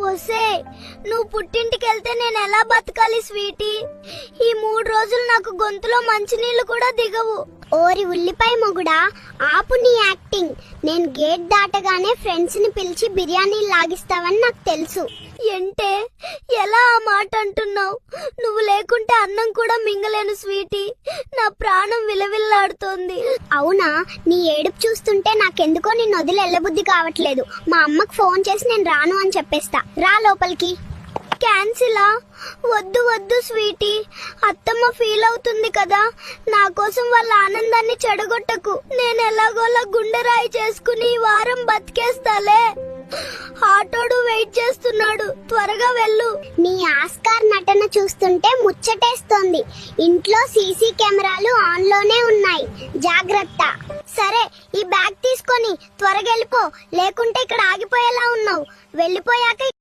ఒసే, నువ్వు పుట్టింటికి వెళ్తే నేను ఎలా బతకాలి స్వీటీ? ఈ 3 రోజులు నాకు గొంతులో మంచినీళ్లు కూడా దిగవు. ఓరి ఉల్లిపాయ మొగుడా, ఆపు నీ యాక్టింగ్. నేను గేట్ దాటగానే ఫ్రెండ్స్ ని పిలిచి బిర్యానీ లాగిస్తావని నాకు తెలుసు. ఏంటే, ఎలా ఆ మాట అంటున్నావు? నువ్వు లేకుంటే అన్నం కూడా మింగలేను స్వీటీ. నా ప్రాణం విలవిల్లాడుతోంది. అవునా? నీ ఏడుపు చూస్తుంటే నాకెందుకో నిన్ను వదిలి వెళ్ళబుద్ధి కావట్లేదు. మా అమ్మకు ఫోన్ చేసి నేను రాను అని చెప్పేస్తా. రా లోపలికి. క్యాన్సిలా? వద్దు వద్దు స్వీటీ, అత్తమ్మ ఫీల్ అవుతుంది కదా. నా కోసం వాళ్ళ ఆనందాన్ని చెడగొట్టకు. నేను ఎలాగోలా గుండెరాయి చేసుకుని ఈ వారం బతికేస్తాలే. ఆటోడు వెయిట్ చేస్తున్నాడు, త్వరగా వెళ్ళు. నీ ఆస్కార్ నటన చూస్తుంటే ముచ్చటేస్తోంది. ఇంట్లో సీసీ కెమెరాలు ఆన్ లోనే ఉన్నాయి, జాగ్రత్త. సరే, ఈ బ్యాగ్ తీసుకొని త్వరగా వెళ్ళిపో, లేకుంటే ఇక్కడ ఆగిపోయేలా ఉన్నావు. వెళ్ళిపోయాక